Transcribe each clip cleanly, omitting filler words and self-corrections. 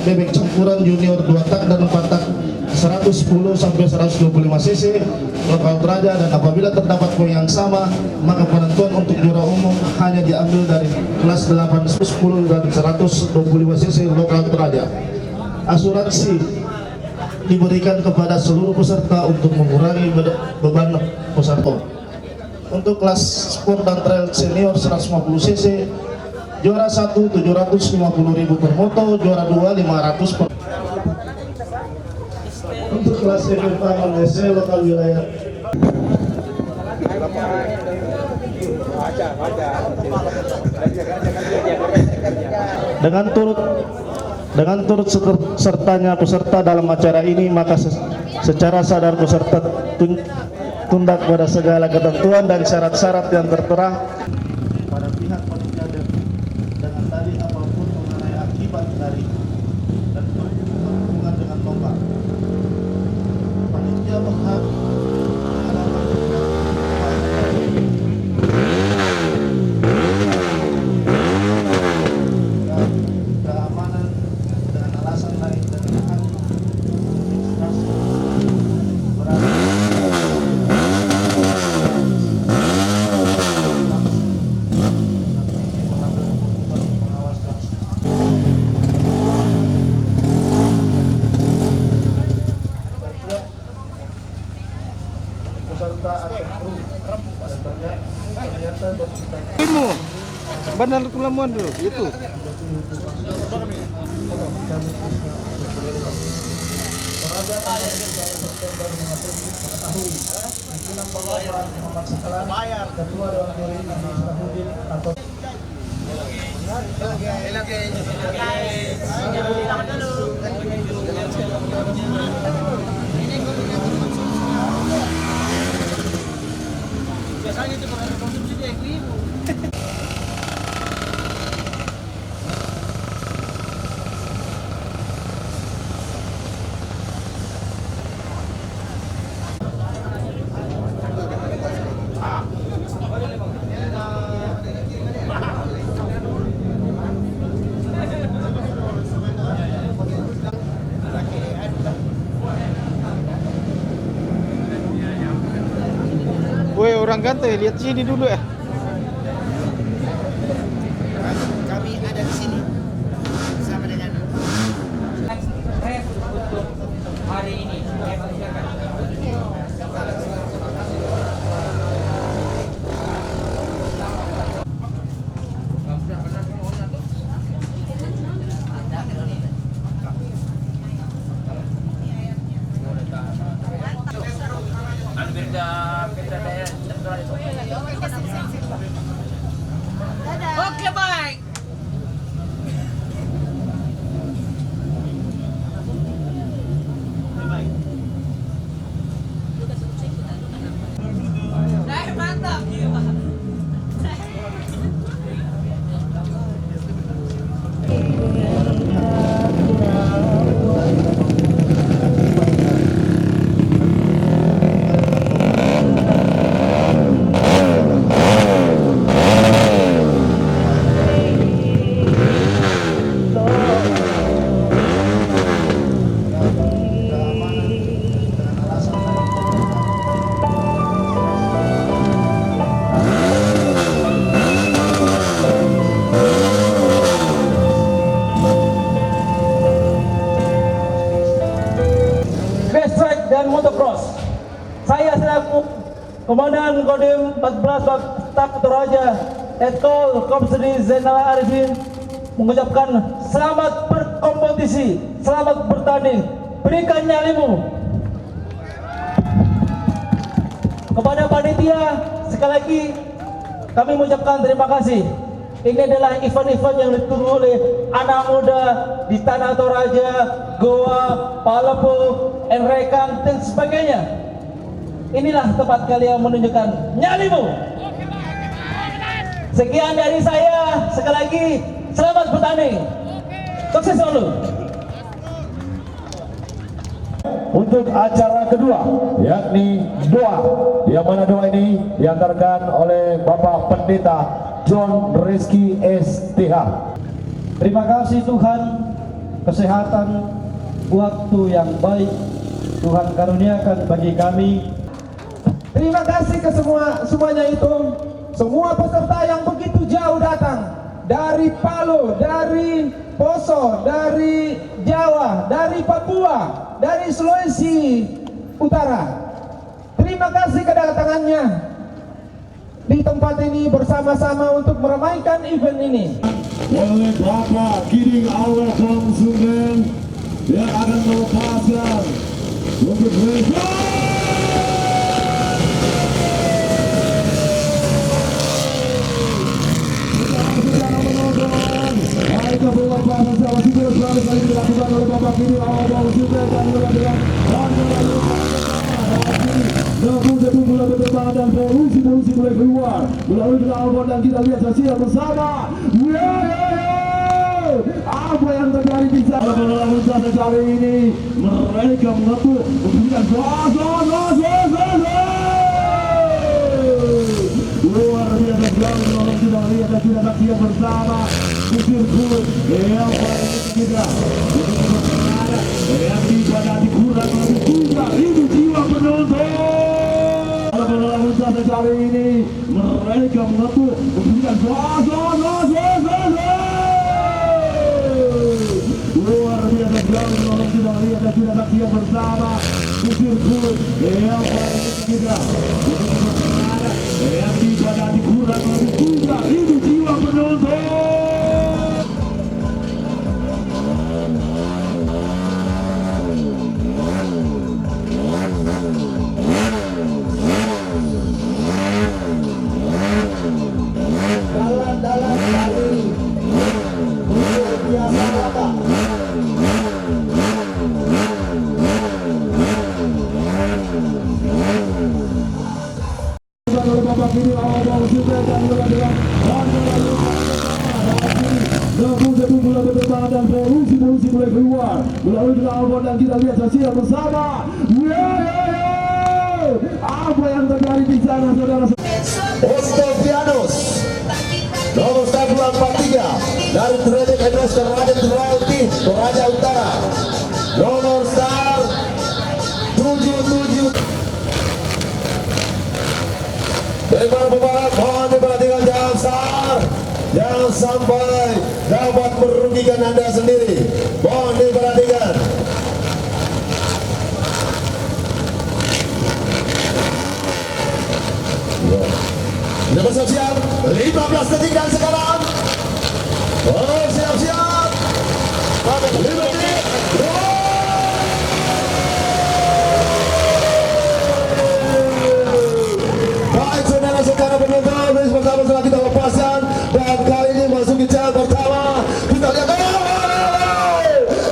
bebek campuran junior 2 tak dan 4 tak 110 sampai 125 cc lokal Toraja, dan apabila terdapat poin yang sama maka penentuan untuk juara umum hanya diambil dari kelas 8, 10 dan 125 cc lokal Toraja. Asuransi diberikan kepada seluruh peserta untuk mengurangi beban peserta. Untuk kelas sport dan trail senior 150 cc, juara 1 750.000 per moto, juara 2 500 per. Untuk kelas FFA non-SC lokal wilayah dengan turut sertanya peserta dalam acara ini, maka secara sadar peserta tunduk pada segala ketentuan dan syarat-syarat yang tertera pada pihak panitia dengan tali apapun mengenai akibat dari dan berhubungan dengan lomba. Panitia berhak keamanan dengan alasan lain dan hak Ilmu benar kelamuan dulu itu. Biasanya itu kalau konsumsi dia ibu. Woi orang ganteng, lihat sini dulu ya. Kami ada di sini bersama dengan untuk hari ini. Oke, baik. Mantap. Dan motocross. Saya selaku Komandan Kodim 14 Staf Toraja Etkol Komsri Zainal Arifin mengucapkan selamat berkompetisi, selamat bertanding, berikan nyalimu. Kepada panitia sekali lagi kami mengucapkan terima kasih. Ini adalah event-event yang ditunggu oleh anak muda di Tanah Toraja, Goa, Palopo, Enrekang, dan sebagainya. Inilah tempat kalian menunjukkan nyalimu. Sekian dari saya, sekali lagi selamat bertanding. Sukses selalu. Untuk acara kedua, yakni doa, yang mana doa ini diantarkan oleh Bapak Pendeta John Rizky STH. Terima kasih Tuhan kesehatan, waktu yang baik Tuhan karuniakan bagi kami. Terima kasih ke semuanya itu, semua peserta yang begitu jauh datang dari Palu, dari Poso, dari Jawa, dari Papua, dari Sulawesi Utara. Terima kasih kedatangannya di tempat ini bersama-sama untuk meramaikan event ini. Oleh Bapak Giring Awal Konsumen yang akan melepaskan untuk mereka. Baiklah, pelepasan sama super selalu kali dilakukan oleh Bapak Giring Awal Konsumen dan dengan namun mulai berkembang dan polusi mulai keluar melalui kenal dan kita lihat saksikan bersama. Apa yang terjadi di sana dalam usaha kali ini? Mereka mengaku memberikan luar biasa sekali. Orang sudah lihat dan kita saksikan bersama sirkuit yang paling kita yang dipadati kurang lebih 3.000 jiwa penonton. Dalam usaha kali ini mereka mengaku memberikan luar biasa sekali. Orang sudah lihat dan kita saksikan bersama sirkuit yang paling kita yang dipadati kurang lebih 3.000 jiwa penonton. Dalam kali biasa apa? Bapak ini awal sudah dan mulai mulai berkembang dan polusi mulai keluar melalui kenal dan kita lihat saksikan bersama. Apa yang terjadi di sana, saudara? Ostovianus nomor 143 dari Trade Edos Toraja Sulawesi Toraja Utara, nomor star 77. Dari para pembalap mohon diperhatikan, jangan sampai dapat merugikan Anda sendiri. Mohon diperhatikan. Sudah bersiap-siap 15 detik dan sekarang siap-siap 5 detik. Baik saudara-saudara penonton, pertama setelah kita lepaskan dan kali ini masuki channel pertama, kita lihat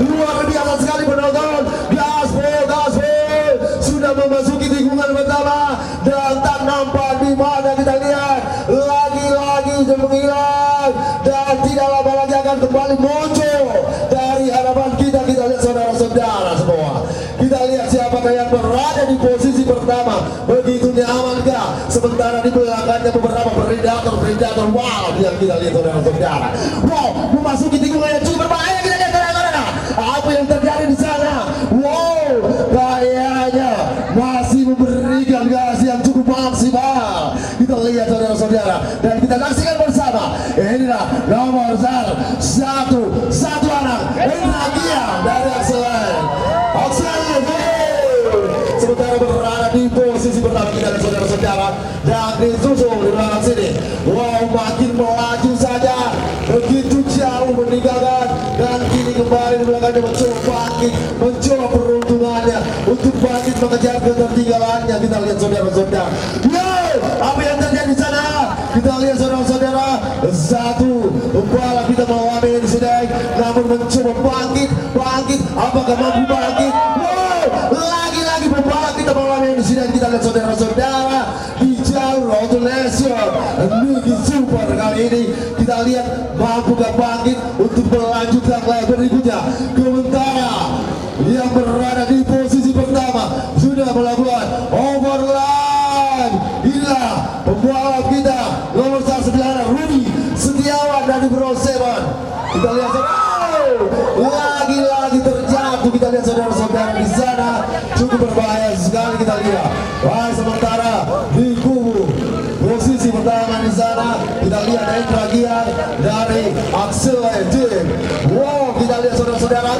luar biasa sekali penonton. Gaspol sudah memasuki tikungan pertama dan tak nampak di mana. Kita lihat lagi-lagi menghilang dan tidak lama lagi akan kembali muncul dari hadapan kita. Kita lihat saudara-saudara semua, kita lihat siapakah yang berada di posisi pertama. Begitu nyamankah? Sementara di belakangnya beberapa predator. Wow, yang kita lihat saudara-saudara. Wow, memasuki tikungan yang cukup berbahaya. Kita lihat saudara-saudara, apa yang terjadi di sana. Wow, kayaknya masih memberikan gas yang cukup maksimal. Kita lihat saudara-saudara dan kita saksikan bersama. Inilah nomor 1 anak Energia dari Oxlade. Sementara berada di posisi pertama, kita lihat saudara-saudara dan disusul di belakang sini. Wow, makin melaju saja, begitu jauh meninggalkan dan kini kembali di belakangnya mencoba peruntungannya untuk bangkit mengejar ketertinggalannya. Kita lihat saudara-saudara. Wow, apa yang terjadi di sana? Kita lihat saudara-saudara, satu pembalap kita mengalami insiden namun mencoba bangkit. Apakah mampu bangkit? Wow, lagi-lagi pembalap kita mengalami insiden. Kita lihat saudara-saudara di jalur Autolesion Niki Super kali ini, kita lihat mampu bangkit untuk melanjutkan layar berikutnya. Sementara yang berada di posisi pertama sudah melakukan overline. Inilah pembalap kita nomor 9 Rudi Setiawan dari Bro 7. Kita lihat lagi lihat saudara-saudara di sana cukup berbahaya sekali kita lihat. Wah, sementara di kubu posisi pertahanan di sana kita lihat Hendra Gian dari Axel Team. Wow, kita lihat saudara-saudara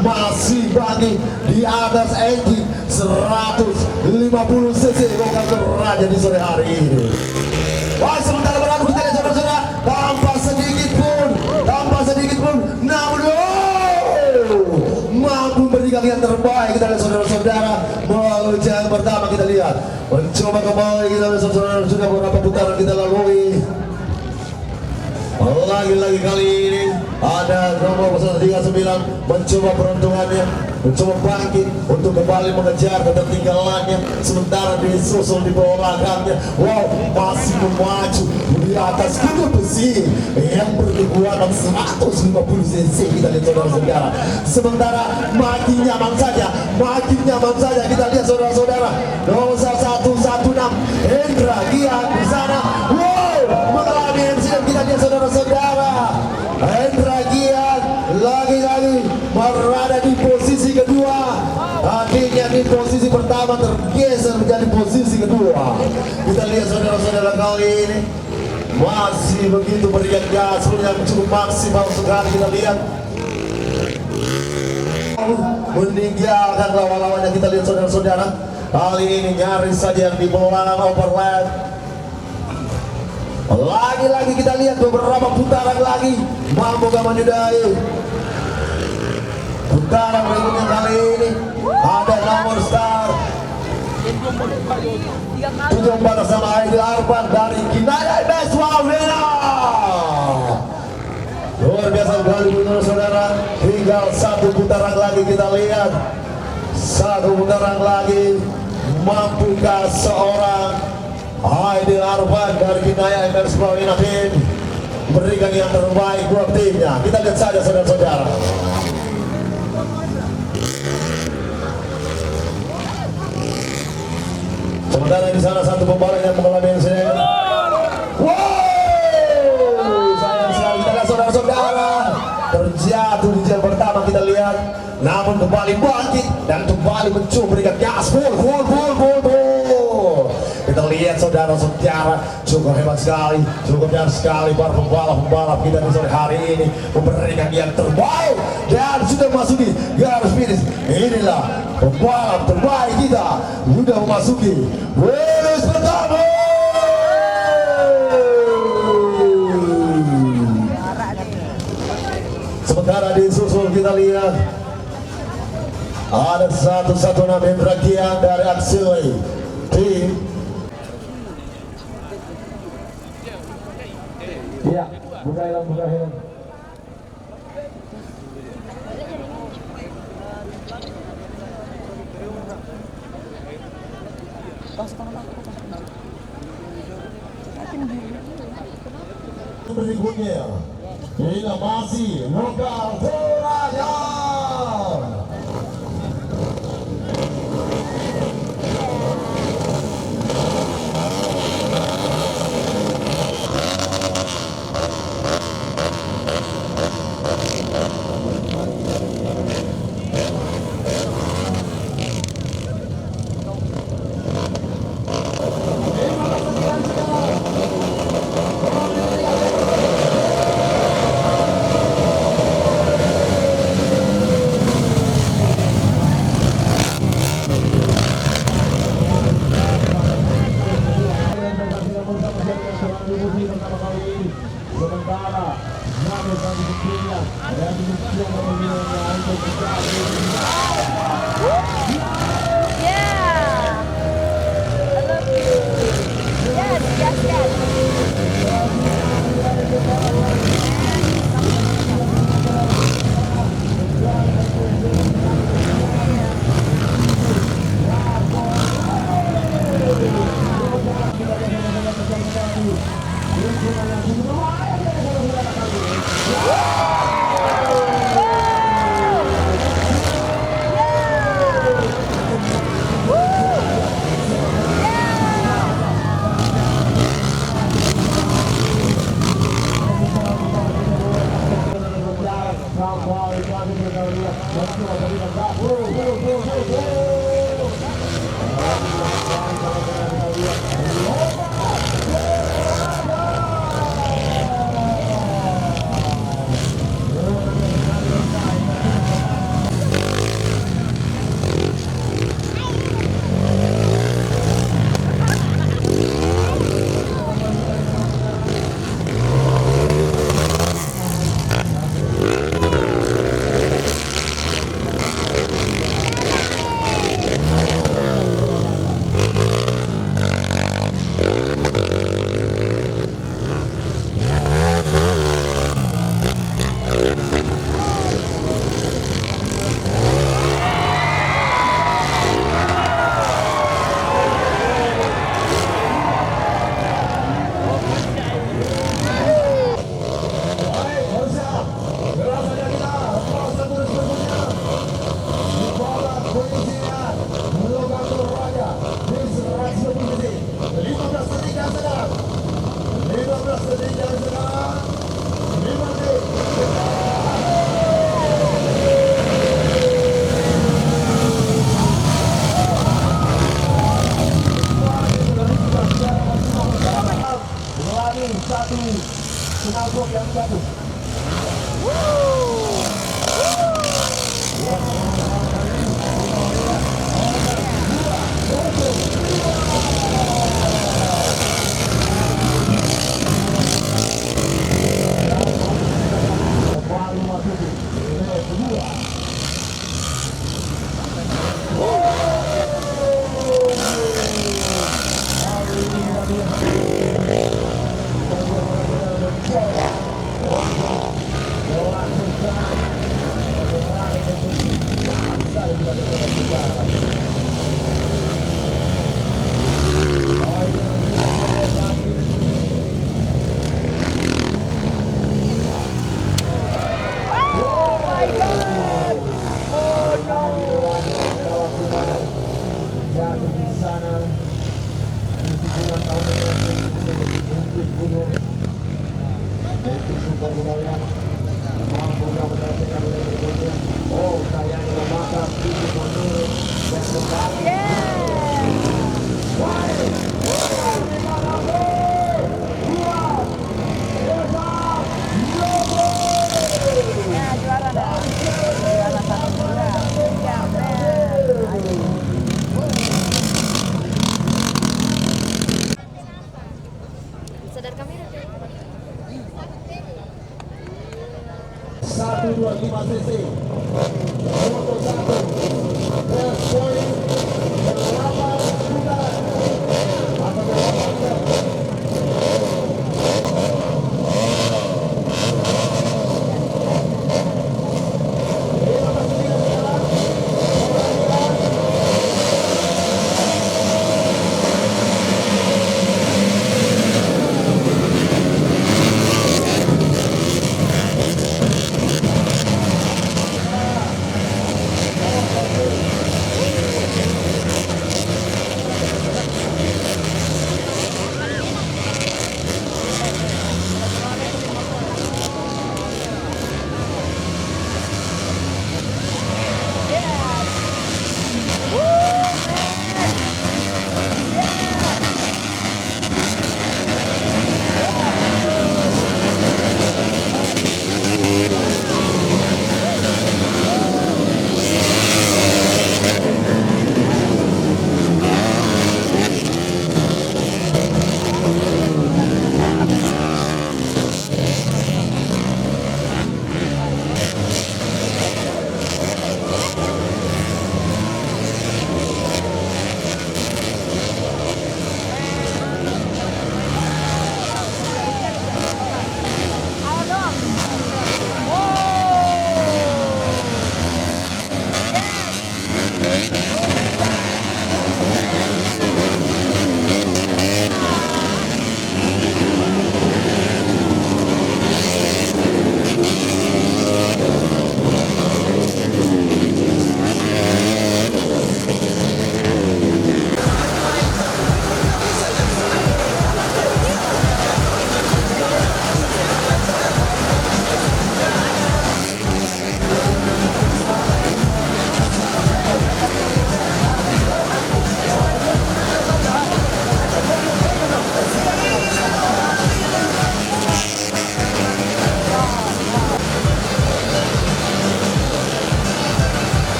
masih bagi di atas engine 150 cc Lokal Raja di sore hari ini. Wah, sementara berlaku kita lihat saudara-saudara tanpa sedikit pun namun mampu memberikan yang terbaik. Kita lihat saudara-saudara melalui jalan pertama kita lihat mencoba kembali kita lihat saudara-saudara sudah beberapa putaran kita lalui. Lagi-lagi kali ini ada nomor 139 mencoba peruntungannya, mencoba bangkit untuk kembali mengejar ketertinggalannya, sementara disusul di bawah belakangnya. Wow, masih memaju di atas kuda besi yang berkekuatan 150 cc kita lihat saudara-saudara. Sementara makin nyaman saja kita lihat saudara-saudara nomor 116 Hendra Gian di sana. Wow, mengalami insiden kita lihat saudara-saudara. Hendra Gian lagi-lagi berada di posisi kedua. Tadinya di posisi pertama tergeser menjadi posisi kedua. Kita lihat saudara-saudara kali ini masih begitu berikan gas yang cukup maksimal sekali kita lihat. Meninggalkan lawan-lawannya kita lihat saudara-saudara. Kali ini nyaris saja yang di belakang overlap. Lagi-lagi kita lihat beberapa putaran lagi mampu gak menyudahi. Putaran berikutnya kali ini ada nomor star 74 sama Aidil Arfan dari Kinaya MS Wawena. Luar biasa sekali saudara. Tinggal satu putaran lagi kita lihat. Satu putaran lagi mampukah seorang Aidil Arfan dari Kinaya MS Wawena Team berikan yang terbaik buat timnya. Kita lihat saja saudara-saudara. Sementara di sana satu pembalap yang mengalami insiden. Wow, sayang sekali kita lihat saudara-saudara terjatuh di jalan pertama kita lihat, namun kembali bangkit dan kembali mencoba berikan gas full. Kita lihat saudara-saudara cukup hebat sekali, cukup hebat sekali para pembalap kita di sore hari ini memberikan yang terbaik dan sudah memasuki garis finish. Inilah pembalap terbaik kita sudah memasuki finish pertama. Sementara disusul kita lihat ada 116 Hendra Gian dari Axel Team. Ya, buka helm. Berikutnya ini masih Lokal Toraja. di sana di sebulan tahun yang gunung itu super budaya mampu mendapatkan berikutnya. Oh saya yang makan itu menurut dan kembali Sadar kamera. 125 cc.